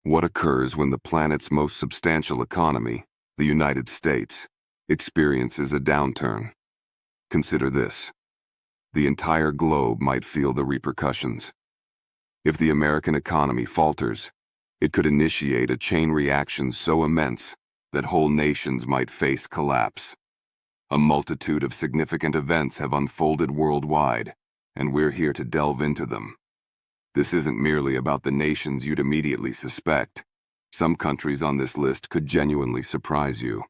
What occurs when the planet's most substantial economy, the United States, experiences a downturn? Consider this. The entire globe might feel the repercussions. If the American economy falters, it could initiate a chain reaction so immense that whole nations might face collapse. A multitude of significant events have unfolded worldwide, and we're here to delve into them. This isn't merely about the nations you'd immediately suspect. Some countries on this list could genuinely surprise you.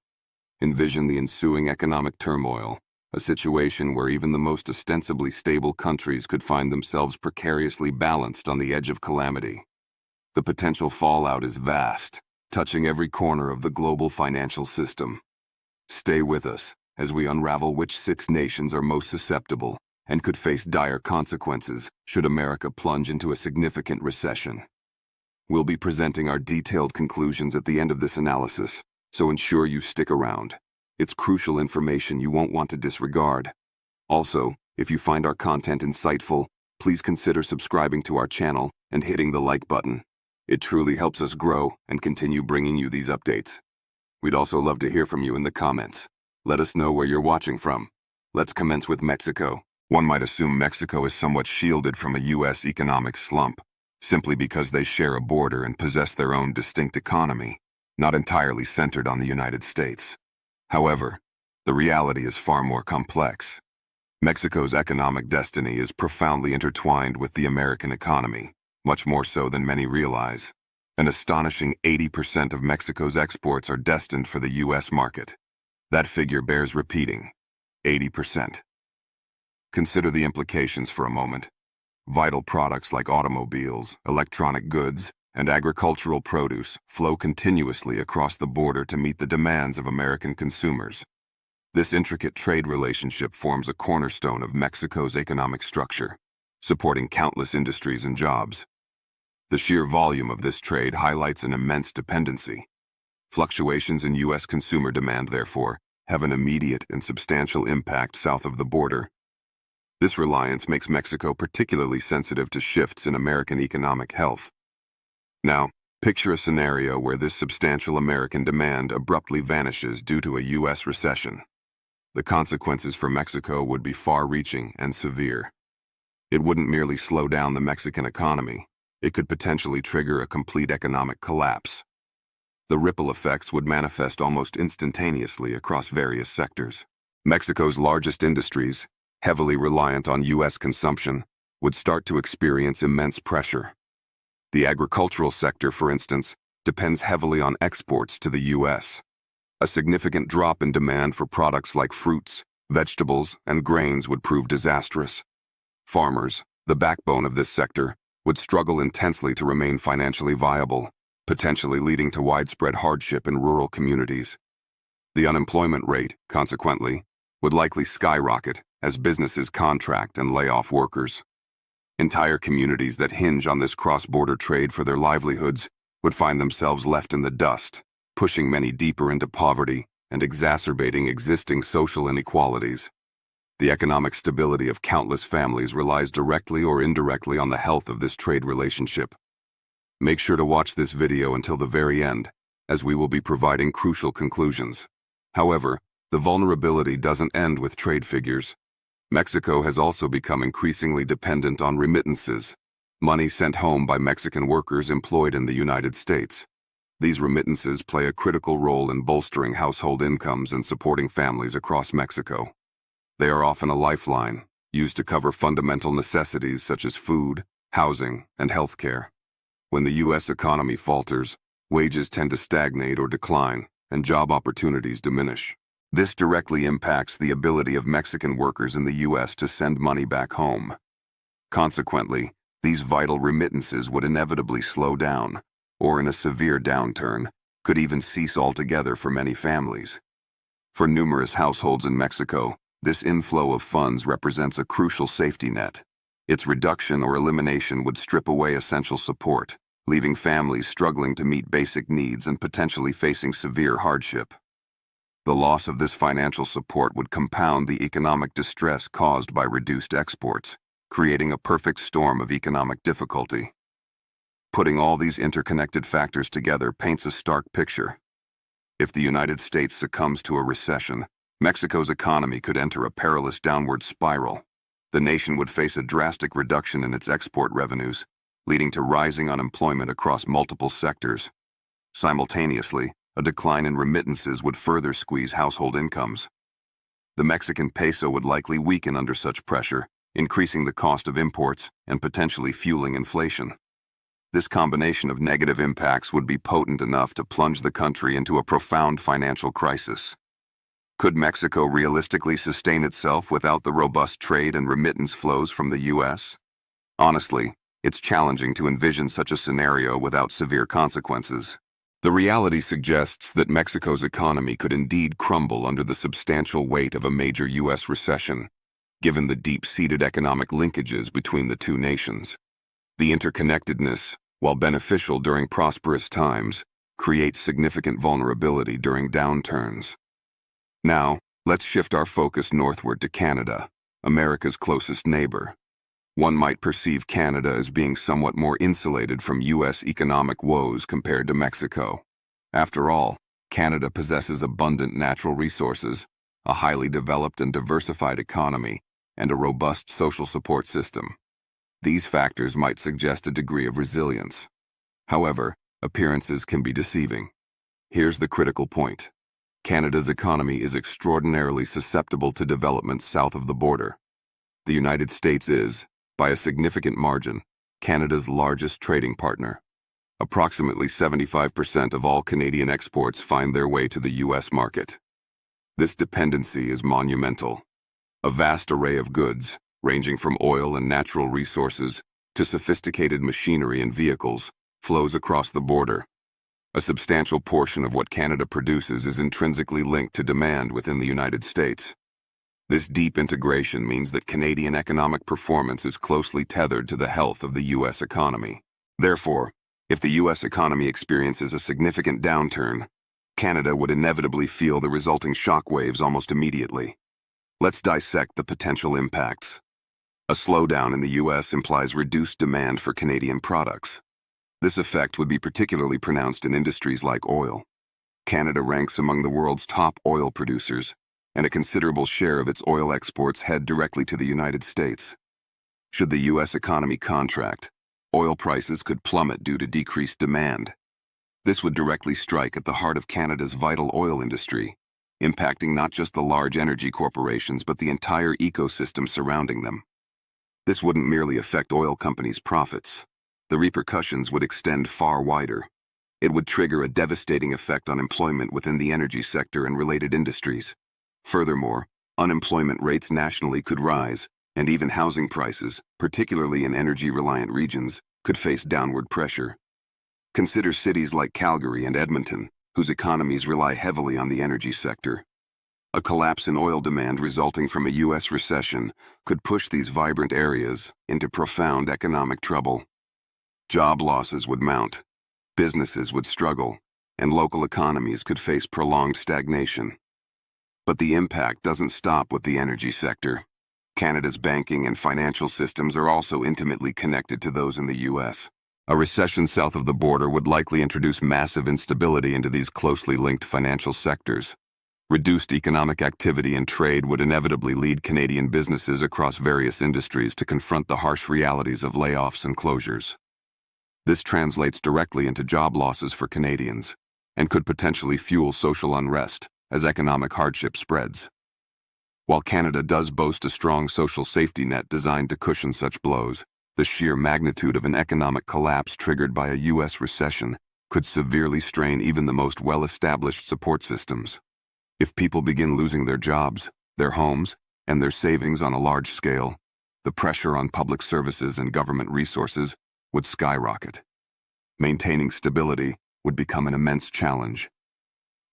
Envision the ensuing economic turmoil, a situation where even the most ostensibly stable countries could find themselves precariously balanced on the edge of calamity. The potential fallout is vast, touching every corner of the global financial system. Stay with us as we unravel which 6 nations are most susceptible and could face dire consequences should America plunge into a significant recession. We'll be presenting our detailed conclusions at the end of this analysis, so ensure you stick around. It's crucial information you won't want to disregard. Also, if you find our content insightful, please consider subscribing to our channel and hitting the like button. It truly helps us grow and continue bringing you these updates. We'd also love to hear from you in the comments. Let us know where you're watching from. Let's commence with Mexico. One might assume Mexico is somewhat shielded from a U.S. economic slump, simply because they share a border and possess their own distinct economy, not entirely centered on the United States. However, the reality is far more complex. Mexico's economic destiny is profoundly intertwined with the American economy, much more so than many realize. An astonishing 80% of Mexico's exports are destined for the U.S. market. That figure bears repeating: 80%. Consider the implications for a moment. Vital products like automobiles, electronic goods, and agricultural produce flow continuously across the border to meet the demands of American consumers. This intricate trade relationship forms a cornerstone of Mexico's economic structure, supporting countless industries and jobs. The sheer volume of this trade highlights an immense dependency. Fluctuations in U.S. consumer demand, therefore, have an immediate and substantial impact south of the border. This reliance makes Mexico particularly sensitive to shifts in American economic health. Now, picture a scenario where this substantial American demand abruptly vanishes due to a U.S. recession. The consequences for Mexico would be far-reaching and severe. It wouldn't merely slow down the Mexican economy, it could potentially trigger a complete economic collapse. The ripple effects would manifest almost instantaneously across various sectors. Mexico's largest industries, heavily reliant on U.S. consumption, would start to experience immense pressure. The agricultural sector, for instance, depends heavily on exports to the U.S. A significant drop in demand for products like fruits, vegetables, and grains would prove disastrous. Farmers, the backbone of this sector, would struggle intensely to remain financially viable, potentially leading to widespread hardship in rural communities. The unemployment rate, consequently, would likely skyrocket as businesses contract and lay off workers. Entire communities that hinge on this cross-border trade for their livelihoods would find themselves left in the dust, pushing many deeper into poverty and exacerbating existing social inequalities. The economic stability of countless families relies directly or indirectly on the health of this trade relationship. Make sure to watch this video until the very end, as we will be providing crucial conclusions. However, the vulnerability doesn't end with trade figures. Mexico has also become increasingly dependent on remittances, money sent home by Mexican workers employed in the United States. These remittances play a critical role in bolstering household incomes and supporting families across Mexico. They are often a lifeline, used to cover fundamental necessities such as food, housing, and healthcare. When the U.S. economy falters, wages tend to stagnate or decline, and job opportunities diminish. This directly impacts the ability of Mexican workers in the U.S. to send money back home. Consequently, these vital remittances would inevitably slow down, or in a severe downturn, could even cease altogether for many families. For numerous households in Mexico, this inflow of funds represents a crucial safety net. Its reduction or elimination would strip away essential support, leaving families struggling to meet basic needs and potentially facing severe hardship. The loss of this financial support would compound the economic distress caused by reduced exports, creating a perfect storm of economic difficulty. Putting all these interconnected factors together paints a stark picture. If the United States succumbs to a recession, Mexico's economy could enter a perilous downward spiral. The nation would face a drastic reduction in its export revenues, leading to rising unemployment across multiple sectors. Simultaneously, a decline in remittances would further squeeze household incomes. The Mexican peso would likely weaken under such pressure, increasing the cost of imports and potentially fueling inflation. This combination of negative impacts would be potent enough to plunge the country into a profound financial crisis. Could Mexico realistically sustain itself without the robust trade and remittance flows from the U.S.? Honestly, it's challenging to envision such a scenario without severe consequences. The reality suggests that Mexico's economy could indeed crumble under the substantial weight of a major U.S. recession, given the deep-seated economic linkages between the two nations. The interconnectedness, while beneficial during prosperous times, creates significant vulnerability during downturns. Now, let's shift our focus northward to Canada, America's closest neighbor. One might perceive Canada as being somewhat more insulated from U.S. economic woes compared to Mexico. After all, Canada possesses abundant natural resources, a highly developed and diversified economy, and a robust social support system. These factors might suggest a degree of resilience. However, appearances can be deceiving. Here's the critical point. Canada's economy is extraordinarily susceptible to developments south of the border. The United States is, by a significant margin, Canada's largest trading partner. Approximately 75% of all Canadian exports find their way to the U.S. market. This dependency is monumental. A vast array of goods, ranging from oil and natural resources to sophisticated machinery and vehicles, flows across the border. A substantial portion of what Canada produces is intrinsically linked to demand within the United States. This deep integration means that Canadian economic performance is closely tethered to the health of the U.S. economy. Therefore, if the U.S. economy experiences a significant downturn, Canada would inevitably feel the resulting shockwaves almost immediately. Let's dissect the potential impacts. A slowdown in the U.S. implies reduced demand for Canadian products. This effect would be particularly pronounced in industries like oil. Canada ranks among the world's top oil producers, and a considerable share of its oil exports head directly to the United States. Should the U.S. economy contract, oil prices could plummet due to decreased demand. This would directly strike at the heart of Canada's vital oil industry, impacting not just the large energy corporations but the entire ecosystem surrounding them. This wouldn't merely affect oil companies' profits. The repercussions would extend far wider. It would trigger a devastating effect on employment within the energy sector and related industries. Furthermore, unemployment rates nationally could rise, and even housing prices, particularly in energy-reliant regions, could face downward pressure. Consider cities like Calgary and Edmonton, whose economies rely heavily on the energy sector. A collapse in oil demand resulting from a U.S. recession could push these vibrant areas into profound economic trouble. Job losses would mount, businesses would struggle, and local economies could face prolonged stagnation. But the impact doesn't stop with the energy sector. Canada's banking and financial systems are also intimately connected to those in the U.S. A recession south of the border would likely introduce massive instability into these closely linked financial sectors. Reduced economic activity and trade would inevitably lead Canadian businesses across various industries to confront the harsh realities of layoffs and closures. This translates directly into job losses for Canadians, and could potentially fuel social unrest as economic hardship spreads. While Canada does boast a strong social safety net designed to cushion such blows, the sheer magnitude of an economic collapse triggered by a U.S. recession could severely strain even the most well-established support systems. If people begin losing their jobs, their homes, and their savings on a large scale, the pressure on public services and government resources would skyrocket. Maintaining stability would become an immense challenge.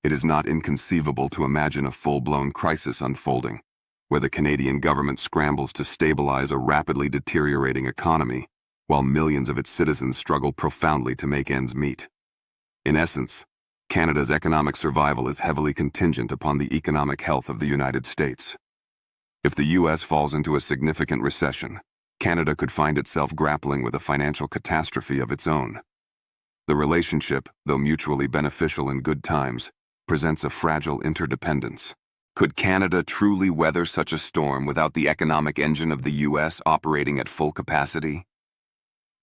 It is not inconceivable to imagine a full-blown crisis unfolding, where the Canadian government scrambles to stabilize a rapidly deteriorating economy, while millions of its citizens struggle profoundly to make ends meet. In essence, Canada's economic survival is heavily contingent upon the economic health of the United States. If the U.S. falls into a significant recession, Canada could find itself grappling with a financial catastrophe of its own. The relationship, though mutually beneficial in good times, presents a fragile interdependence. Could Canada truly weather such a storm without the economic engine of the U.S. operating at full capacity?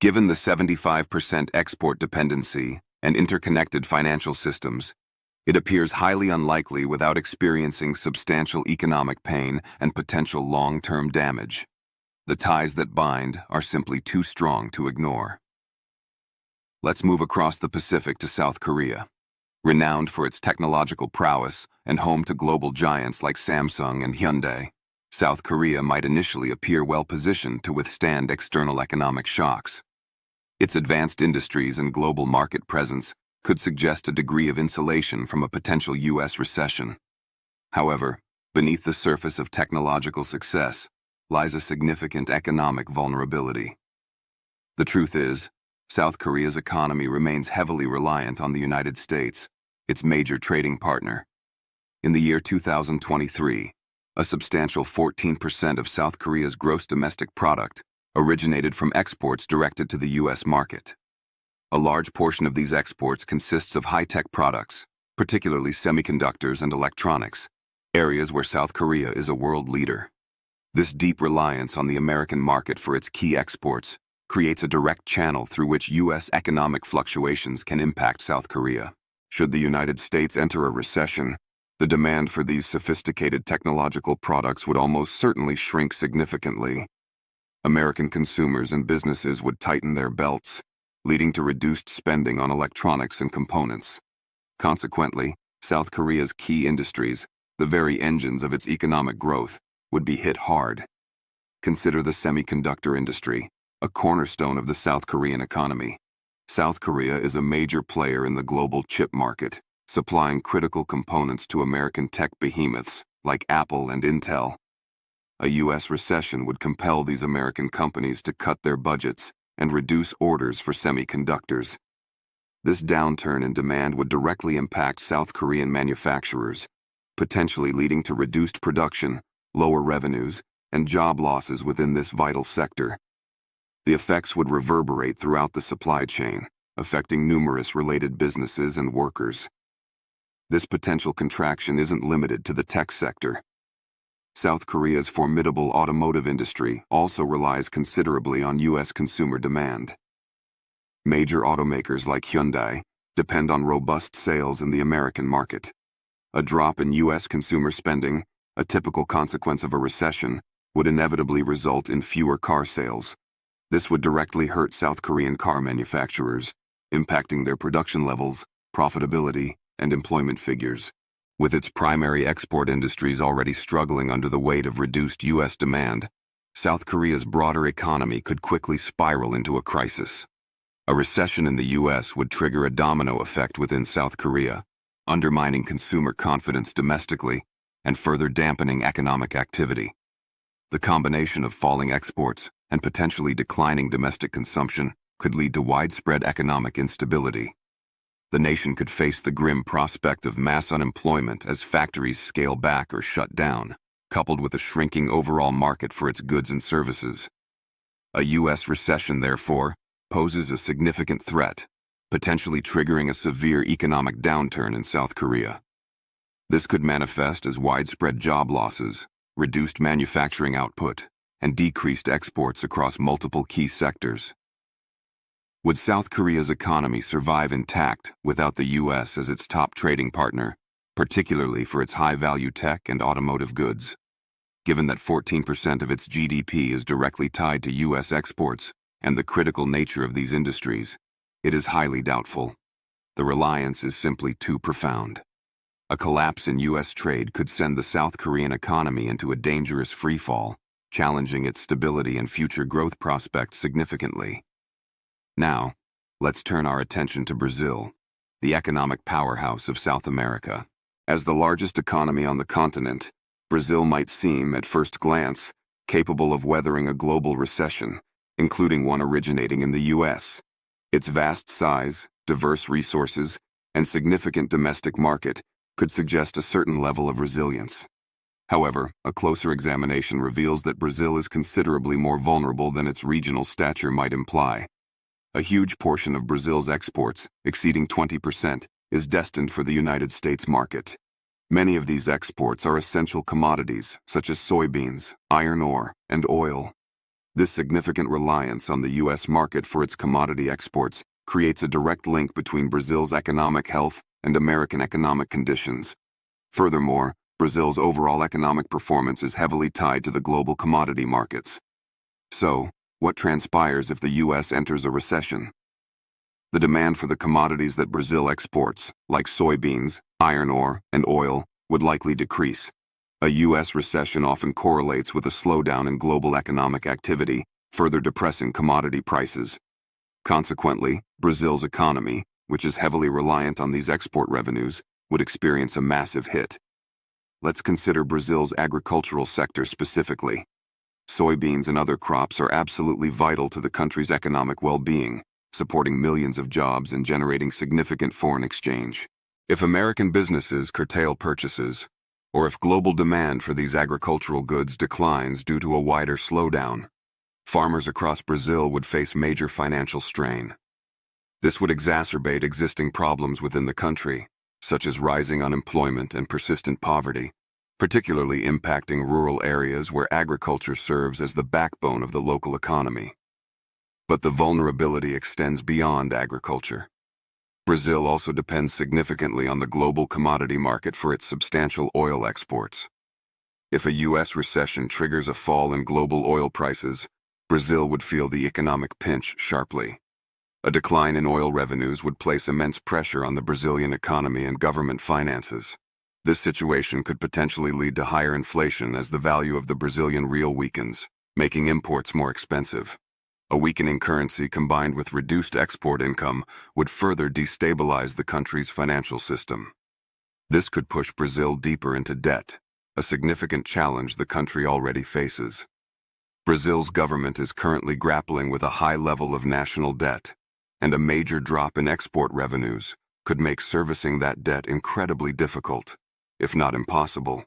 Given the 75% export dependency and interconnected financial systems, it appears highly unlikely without experiencing substantial economic pain and potential long-term damage. The ties that bind are simply too strong to ignore. Let's move across the Pacific to South Korea. Renowned for its technological prowess and home to global giants like Samsung and Hyundai, South Korea might initially appear well-positioned to withstand external economic shocks. Its advanced industries and global market presence could suggest a degree of insulation from a potential U.S. recession. However, beneath the surface of technological success lies a significant economic vulnerability. The truth is, South Korea's economy remains heavily reliant on the United States, its major trading partner. In the year 2023, a substantial 14% of South Korea's gross domestic product originated from exports directed to the U.S. market. A large portion of these exports consists of high-tech products, particularly semiconductors and electronics, areas where South Korea is a world leader. This deep reliance on the American market for its key exports creates a direct channel through which U.S. economic fluctuations can impact South Korea. Should the United States enter a recession, the demand for these sophisticated technological products would almost certainly shrink significantly. American consumers and businesses would tighten their belts, leading to reduced spending on electronics and components. Consequently, South Korea's key industries, the very engines of its economic growth, would be hit hard. Consider the semiconductor industry, a cornerstone of the South Korean economy. South Korea is a major player in the global chip market, supplying critical components to American tech behemoths like Apple and Intel. A U.S. recession would compel these American companies to cut their budgets and reduce orders for semiconductors. This downturn in demand would directly impact South Korean manufacturers, potentially leading to reduced production, lower revenues, and job losses within this vital sector. The effects would reverberate throughout the supply chain, affecting numerous related businesses and workers. This potential contraction isn't limited to the tech sector. South Korea's formidable automotive industry also relies considerably on U.S. consumer demand. Major automakers like Hyundai depend on robust sales in the American market. A drop in U.S. consumer spending, a typical consequence of a recession, would inevitably result in fewer car sales. This would directly hurt South Korean car manufacturers, impacting their production levels, profitability, and employment figures. With its primary export industries already struggling under the weight of reduced U.S. demand, South Korea's broader economy could quickly spiral into a crisis. A recession in the U.S. would trigger a domino effect within South Korea, undermining consumer confidence domestically and further dampening economic activity. The combination of falling exports and potentially declining domestic consumption could lead to widespread economic instability. The nation could face the grim prospect of mass unemployment as factories scale back or shut down, coupled with a shrinking overall market for its goods and services. A U.S. recession, therefore, poses a significant threat, potentially triggering a severe economic downturn in South Korea. This could manifest as widespread job losses, reduced manufacturing output, and decreased exports across multiple key sectors. Would South Korea's economy survive intact without the U.S. as its top trading partner, particularly for its high-value tech and automotive goods? Given that 14% of its GDP is directly tied to U.S. exports and the critical nature of these industries, it is highly doubtful. The reliance is simply too profound. A collapse in U.S. trade could send the South Korean economy into a dangerous freefall, challenging its stability and future growth prospects significantly. Now, let's turn our attention to Brazil, the economic powerhouse of South America. As the largest economy on the continent, Brazil might seem, at first glance, capable of weathering a global recession, including one originating in the U.S. Its vast size, diverse resources, and significant domestic market could suggest a certain level of resilience. However, a closer examination reveals that Brazil is considerably more vulnerable than its regional stature might imply. A huge portion of Brazil's exports, exceeding 20%, is destined for the United States market. Many of these exports are essential commodities, such as soybeans, iron ore, and oil. This significant reliance on the U.S. market for its commodity exports creates a direct link between Brazil's economic health and American economic conditions. Furthermore, Brazil's overall economic performance is heavily tied to the global commodity markets. So, what transpires if the U.S. enters a recession? The demand for the commodities that Brazil exports, like soybeans, iron ore, and oil, would likely decrease. A U.S. recession often correlates with a slowdown in global economic activity, further depressing commodity prices. Consequently, Brazil's economy, which is heavily reliant on these export revenues, would experience a massive hit. Let's consider Brazil's agricultural sector specifically. Soybeans and other crops are absolutely vital to the country's economic well-being, supporting millions of jobs and generating significant foreign exchange. If American businesses curtail purchases, or if global demand for these agricultural goods declines due to a wider slowdown, farmers across Brazil would face major financial strain. This would exacerbate existing problems within the country, such as rising unemployment and persistent poverty, particularly impacting rural areas where agriculture serves as the backbone of the local economy. But the vulnerability extends beyond agriculture. Brazil also depends significantly on the global commodity market for its substantial oil exports. If a U.S. recession triggers a fall in global oil prices, Brazil would feel the economic pinch sharply. A decline in oil revenues would place immense pressure on the Brazilian economy and government finances. This situation could potentially lead to higher inflation as the value of the Brazilian real weakens, making imports more expensive. A weakening currency combined with reduced export income would further destabilize the country's financial system. This could push Brazil deeper into debt, a significant challenge the country already faces. Brazil's government is currently grappling with a high level of national debt, and a major drop in export revenues could make servicing that debt incredibly difficult, if not impossible.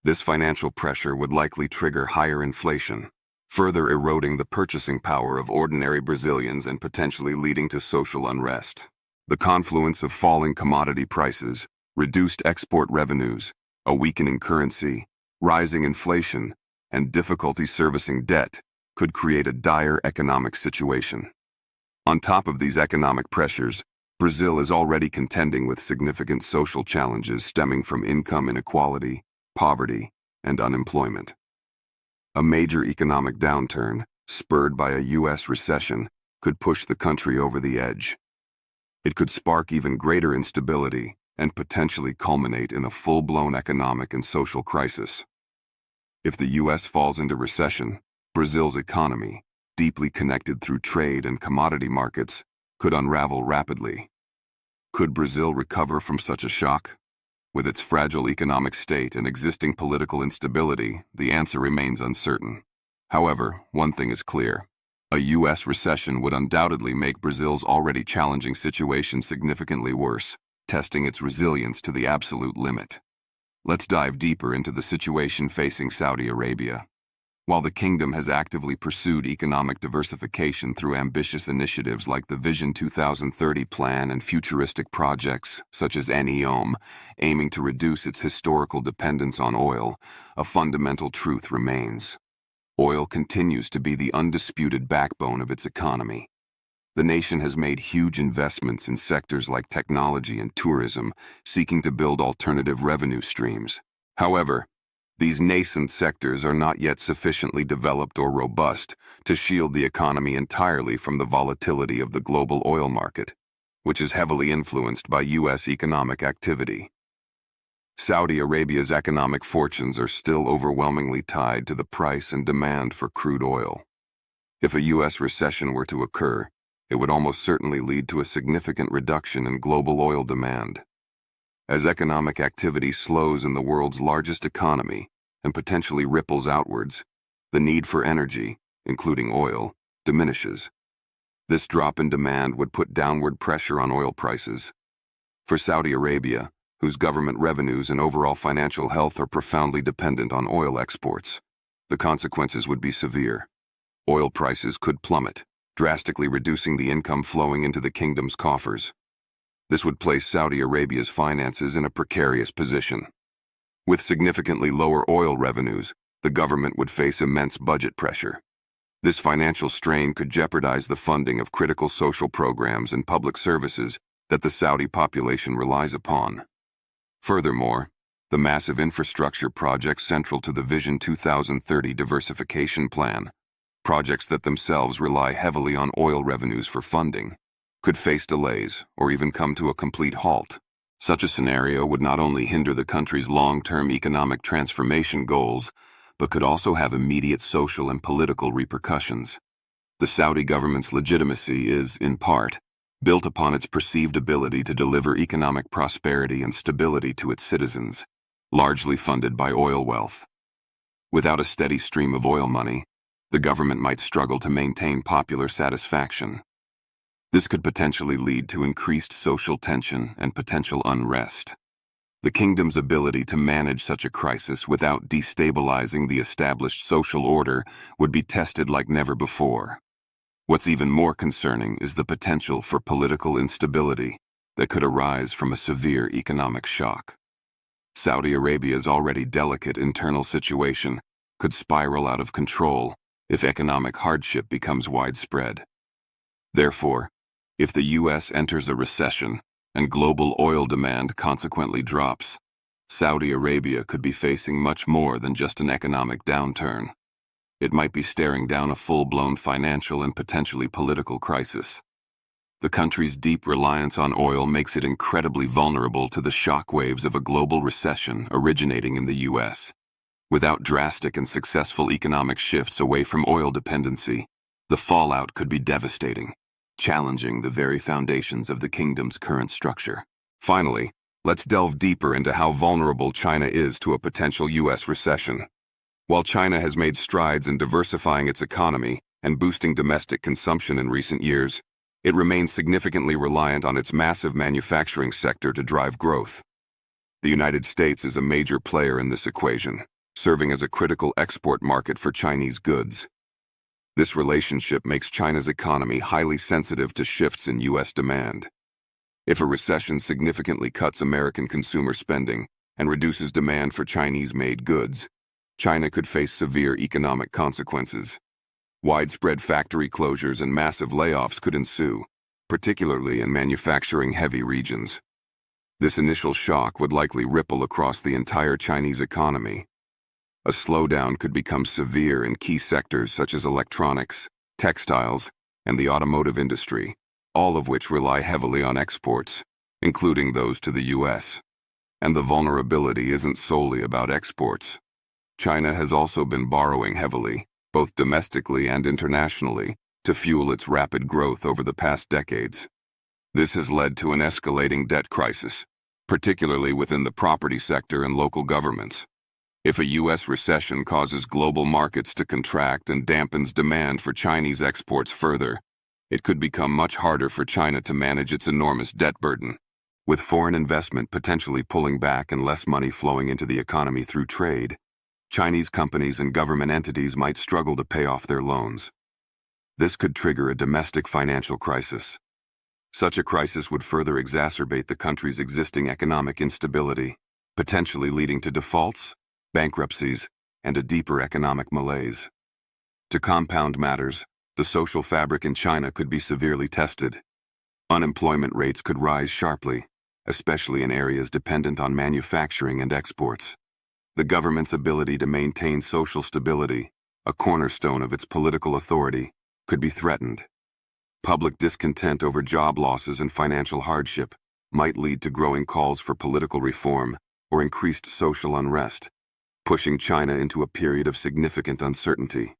This financial pressure would likely trigger higher inflation, further eroding the purchasing power of ordinary Brazilians and potentially leading to social unrest. The confluence of falling commodity prices, reduced export revenues, a weakening currency, rising inflation, and difficulty servicing debt could create a dire economic situation. On top of these economic pressures, Brazil is already contending with significant social challenges stemming from income inequality, poverty, and unemployment. A major economic downturn, spurred by a U.S. recession, could push the country over the edge. It could spark even greater instability and potentially culminate in a full-blown economic and social crisis. If the U.S. falls into recession, Brazil's economy, deeply connected through trade and commodity markets, could unravel rapidly. Could Brazil recover from such a shock? With its fragile economic state and existing political instability, the answer remains uncertain. However, one thing is clear. A U.S. recession would undoubtedly make Brazil's already challenging situation significantly worse, testing its resilience to the absolute limit. Let's dive deeper into the situation facing Saudi Arabia. While the kingdom has actively pursued economic diversification through ambitious initiatives like the Vision 2030 plan and futuristic projects such as NEOM, aiming to reduce its historical dependence on oil, a fundamental truth remains. Oil continues to be the undisputed backbone of its economy. The nation has made huge investments in sectors like technology and tourism, seeking to build alternative revenue streams. However, these nascent sectors are not yet sufficiently developed or robust to shield the economy entirely from the volatility of the global oil market, which is heavily influenced by U.S. economic activity. Saudi Arabia's economic fortunes are still overwhelmingly tied to the price and demand for crude oil. If a U.S. recession were to occur, it would almost certainly lead to a significant reduction in global oil demand. As economic activity slows in the world's largest economy and potentially ripples outwards, the need for energy, including oil, diminishes. This drop in demand would put downward pressure on oil prices. For Saudi Arabia, whose government revenues and overall financial health are profoundly dependent on oil exports, the consequences would be severe. Oil prices could plummet, drastically reducing the income flowing into the kingdom's coffers. This would place Saudi Arabia's finances in a precarious position. With significantly lower oil revenues, the government would face immense budget pressure. This financial strain could jeopardize the funding of critical social programs and public services that the Saudi population relies upon. Furthermore, the massive infrastructure projects central to the Vision 2030 diversification plan, projects that themselves rely heavily on oil revenues for funding, could face delays or even come to a complete halt. Such a scenario would not only hinder the country's long-term economic transformation goals, but could also have immediate social and political repercussions. The Saudi government's legitimacy is, in part, built upon its perceived ability to deliver economic prosperity and stability to its citizens, largely funded by oil wealth. Without a steady stream of oil money, the government might struggle to maintain popular satisfaction. This could potentially lead to increased social tension and potential unrest. The kingdom's ability to manage such a crisis without destabilizing the established social order would be tested like never before. What's even more concerning is the potential for political instability that could arise from a severe economic shock. Saudi Arabia's already delicate internal situation could spiral out of control if economic hardship becomes widespread. Therefore, if the U.S. enters a recession and global oil demand consequently drops, Saudi Arabia could be facing much more than just an economic downturn. It might be staring down a full-blown financial and potentially political crisis. The country's deep reliance on oil makes it incredibly vulnerable to the shockwaves of a global recession originating in the U.S. Without drastic and successful economic shifts away from oil dependency, the fallout could be devastating, challenging the very foundations of the kingdom's current structure. Finally, let's delve deeper into how vulnerable China is to a potential U.S. recession. While China has made strides in diversifying its economy and boosting domestic consumption in recent years, it remains significantly reliant on its massive manufacturing sector to drive growth. The United States is a major player in this equation, serving as a critical export market for Chinese goods. This relationship makes China's economy highly sensitive to shifts in U.S. demand. If a recession significantly cuts American consumer spending and reduces demand for Chinese-made goods, China could face severe economic consequences. Widespread factory closures and massive layoffs could ensue, particularly in manufacturing-heavy regions. This initial shock would likely ripple across the entire Chinese economy. A slowdown could become severe in key sectors such as electronics, textiles, and the automotive industry, all of which rely heavily on exports, including those to the U.S. And the vulnerability isn't solely about exports. China has also been borrowing heavily, both domestically and internationally, to fuel its rapid growth over the past decades. This has led to an escalating debt crisis, particularly within the property sector and local governments. If a U.S. recession causes global markets to contract and dampens demand for Chinese exports further, it could become much harder for China to manage its enormous debt burden. With foreign investment potentially pulling back and less money flowing into the economy through trade, Chinese companies and government entities might struggle to pay off their loans. This could trigger a domestic financial crisis. Such a crisis would further exacerbate the country's existing economic instability, potentially leading to defaults, bankruptcies, and a deeper economic malaise. To compound matters, the social fabric in China could be severely tested. Unemployment rates could rise sharply, especially in areas dependent on manufacturing and exports. The government's ability to maintain social stability, a cornerstone of its political authority, could be threatened. Public discontent over job losses and financial hardship might lead to growing calls for political reform or increased social unrest, pushing China into a period of significant uncertainty.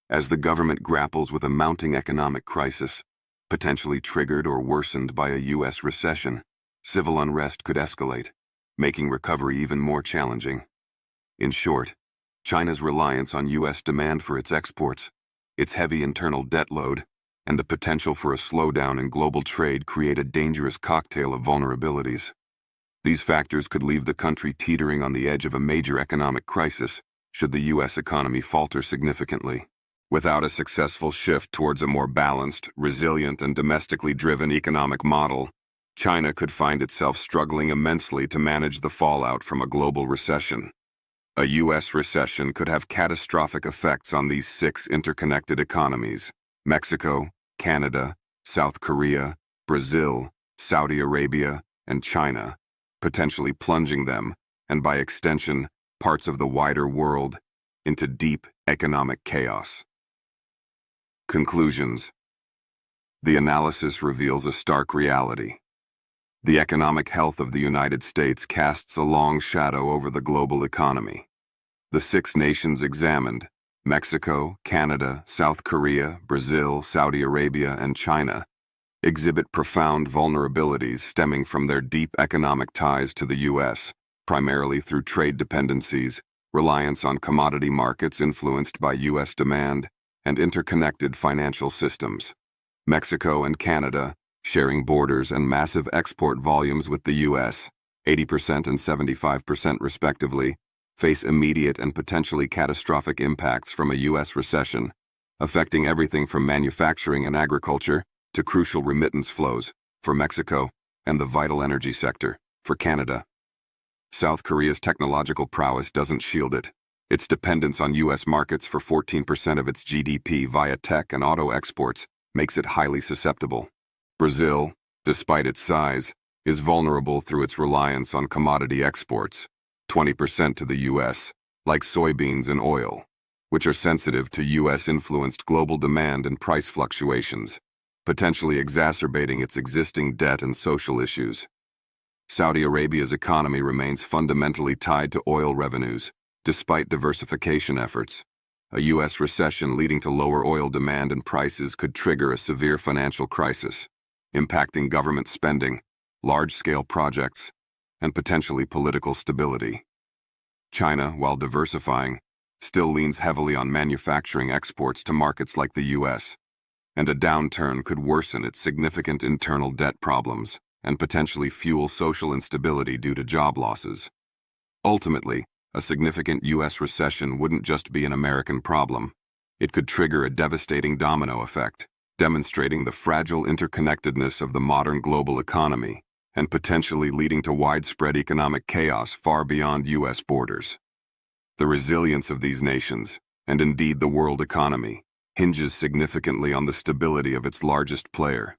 As the government grapples with a mounting economic crisis, potentially triggered or worsened by a U.S. recession, civil unrest could escalate, making recovery even more challenging. In short, China's reliance on U.S. demand for its exports, its heavy internal debt load, and the potential for a slowdown in global trade create a dangerous cocktail of vulnerabilities. These factors could leave the country teetering on the edge of a major economic crisis should the U.S. economy falter significantly. Without a successful shift towards a more balanced, resilient, and domestically driven economic model, China could find itself struggling immensely to manage the fallout from a global recession. A U.S. recession could have catastrophic effects on these 6 interconnected economies: Mexico, Canada, South Korea, Brazil, Saudi Arabia, and China, potentially plunging them, and by extension, parts of the wider world, into deep economic chaos. Conclusions. The analysis reveals a stark reality. The economic health of the United States casts a long shadow over the global economy. The 6 nations examined, Mexico, Canada, South Korea, Brazil, Saudi Arabia, and China, exhibit profound vulnerabilities stemming from their deep economic ties to the U.S., primarily through trade dependencies, reliance on commodity markets influenced by U.S. demand, and interconnected financial systems. Mexico and Canada, sharing borders and massive export volumes with the U.S., 80% and 75% respectively, face immediate and potentially catastrophic impacts from a U.S. recession, affecting everything from manufacturing and agriculture to crucial remittance flows for Mexico and the vital energy sector for Canada. South Korea's technological prowess doesn't shield it. Its dependence on U.S. markets for 14% of its GDP via tech and auto exports makes it highly susceptible. Brazil, despite its size, is vulnerable through its reliance on commodity exports, 20% to the U.S., like soybeans and oil, which are sensitive to U.S.-influenced global demand and price fluctuations, potentially exacerbating its existing debt and social issues. Saudi Arabia's economy remains fundamentally tied to oil revenues, despite diversification efforts. A U.S. recession leading to lower oil demand and prices could trigger a severe financial crisis, impacting government spending, large-scale projects, and potentially political stability. China, while diversifying, still leans heavily on manufacturing exports to markets like the U.S., and a downturn could worsen its significant internal debt problems and potentially fuel social instability due to job losses. Ultimately, a significant U.S. recession wouldn't just be an American problem. It could trigger a devastating domino effect, demonstrating the fragile interconnectedness of the modern global economy and potentially leading to widespread economic chaos far beyond U.S. borders. The resilience of these nations, and indeed the world economy, hinges significantly on the stability of its largest player,